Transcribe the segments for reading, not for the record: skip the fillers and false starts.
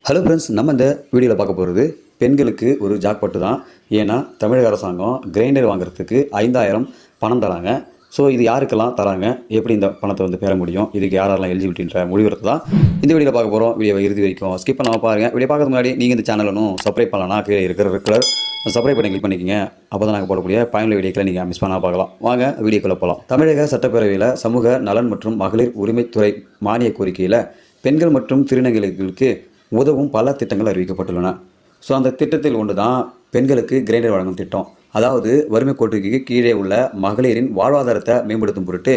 Hello friends, நம்ம இந்த வீடியோவில் பார்க்க போகிறது பெண்களுக்கு ஒரு ஜாக்பாட்டு தான். ஏன்னா தமிழக அரசாங்கம் கிரைண்டர் வாங்குறதுக்கு 5000 பணம் தராங்க. ஸோ இது யாருக்கெல்லாம் தராங்க, எப்படி இந்த பணத்தை வந்து பெற முடியும், இதுக்கு யாரெல்லாம் எலிஜிபிலிட்டின்ற முடிவுறது தான் இந்த வீடியோவில் பார்க்க போகிறோம். வீடியோவை இறுதி வரைக்கும் ஸ்கிப் பண்ணாமல் பாருங்கள். வீடியோ பார்க்கறதுக்கு முன்னாடி நீங்கள் இந்த சேனல் ஒன்றும் சப்ஸ்கிரைப் பண்ணலன்னா கீழே இருக்கிற ரெகுலர் சப்ஸ்கிரைப் பண்ணி கிளிக் பண்ணிக்கிங்க. அப்போ தான் நாங்கள் போடக்கூடிய பயனுள்ள வீடியோக்களை நீங்கள் மிஸ் பண்ணால் பார்க்கலாம். வாங்க வீடியோக்குள்ளே போகலாம். தமிழக சட்டப்பேரவையில் சமூக நலன் மற்றும் மகளிர் உரிமைத்துறை மானிய கோரிக்கையில் பெண்கள் மற்றும் திருநங்கைகளுக்கு உதவும் பல திட்டங்கள் அறிவிக்கப்பட்டுள்ளன. ஸோ அந்த திட்டத்தில் ஒன்று தான் பெண்களுக்கு கிரைண்டர் வழங்கும் திட்டம். அதாவது வறுமை கோட்டுக்கு கீழே உள்ள மகளிரின் வாழ்வாதாரத்தை மேம்படுத்தும் பொருட்டு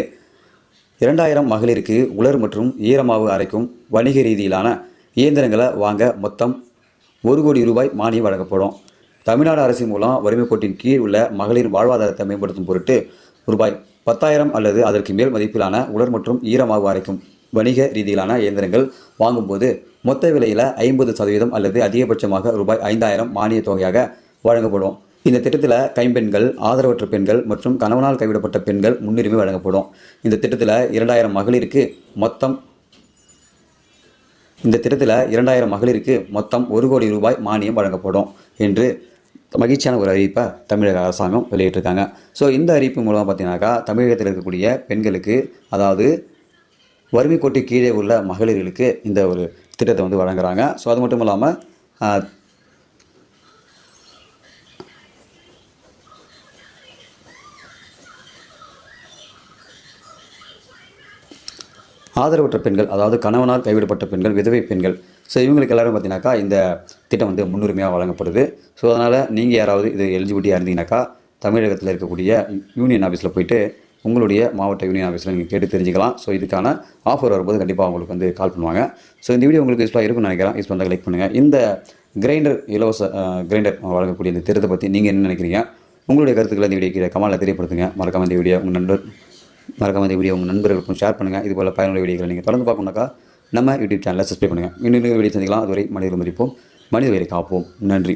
2000 மகளிருக்கு உலர் மற்றும் ஈரமாவு அரைக்கும் வணிக ரீதியிலான இயந்திரங்களை வாங்க மொத்தம் 1 கோடி ரூபாய் மானியம் வழங்கப்படும். தமிழ்நாடு அரசின் மூலம் வறுமை கோட்டின் கீழ் உள்ள மகளிர் வாழ்வாதாரத்தை மேம்படுத்தும் பொருட்டு ரூபாய் 10,000 அல்லது அதற்கு மேல் மதிப்பிலான உலர் மற்றும் ஈரமாவு அரைக்கும் வணிக ரீதியிலான இயந்திரங்கள் வாங்கும்போது மொத்த விலையில் 50% அல்லது அதிகபட்சமாக ரூபாய் 5,000 மானிய தொகையாக வழங்கப்படும். இந்த திட்டத்தில் கைம்பெண்கள், ஆதரவற்ற பெண்கள் மற்றும் கணவனால் கைவிடப்பட்ட பெண்கள் முன்னுரிமை வழங்கப்படும். இந்த திட்டத்தில் 2000 மகளிருக்கு மொத்தம் 1 கோடி ரூபாய் மானியம் வழங்கப்படும் என்று மகிழ்ச்சியான ஒரு அறிவிப்பை தமிழக அரசாங்கம் வெளியிட்டிருக்காங்க. ஸோ இந்த அறிவிப்பு மூலமாக பார்த்தீங்கன்னாக்கா தமிழகத்தில் இருக்கக்கூடிய பெண்களுக்கு, அதாவது வறுமை கோட்டு கீழே உள்ள மகளிர்களுக்கு இந்த ஒரு திட்டத்தை வந்து வழங்குறாங்க. ஸோ அது மட்டும் இல்லாமல் ஆதரவற்ற பெண்கள், அதாவது கணவனால் கைவிடப்பட்ட பெண்கள், விதவை பெண்கள், ஸோ இவங்களுக்கு எல்லோரும் பார்த்தீங்கன்னாக்கா இந்த திட்டம் வந்து முன்னுரிமையாக வழங்கப்படுது. ஸோ அதனால் நீங்கள் யாராவது இது எலிஜிபிலிட்டியாக இருந்தீங்கன்னாக்கா தமிழகத்தில் இருக்கக்கூடிய யூனியன் ஆஃபீஸில் போய்ட்டு உங்களுடைய மாவட்ட யூனியன் ஆஃபீஸில் நீங்கள் கேட்டு தெரிஞ்சுக்கலாம். ஸோ இதுக்கான ஆஃபர் வரும்போது கண்டிப்பாக உங்களுக்கு வந்து கால் பண்ணுவாங்க. ஸோ இந்த வீடியோ உங்களுக்கு யூஸ்ஃபுல்லாக இருக்குன்னு நினைக்கிறேன். யூஸ் பண்ணால் லைக் பண்ணுங்கள். இந்த கிரைண்டர் இலவச கிரைண்டர் வழங்கக்கூடிய இந்த திட்டத்தை பற்றி நீங்கள் என்ன நினைக்கிறீங்க? உங்களுடைய கருத்துக்களை இந்த வீடியோ கீழே கமெண்ட்டில் தெரியப்படுத்துங்க. மறக்காம இந்த வீடியோ உங்கள் நண்பர்களுக்கும் ஷேர் பண்ணுங்கள். இது போல் பயனுள்ள வீடியோக்களை நீங்கள் தொடர்ந்து பார்க்கணுன்னாக்கா நம்ம யூடியூப் சேனலை சப்ஸ்கிரைப் பண்ணுங்கள். இன்னொரு வீடியோ சந்திக்கலாம். அதுவரை மனித மதிப்போம், மனித உயிரை காப்போம். நன்றி.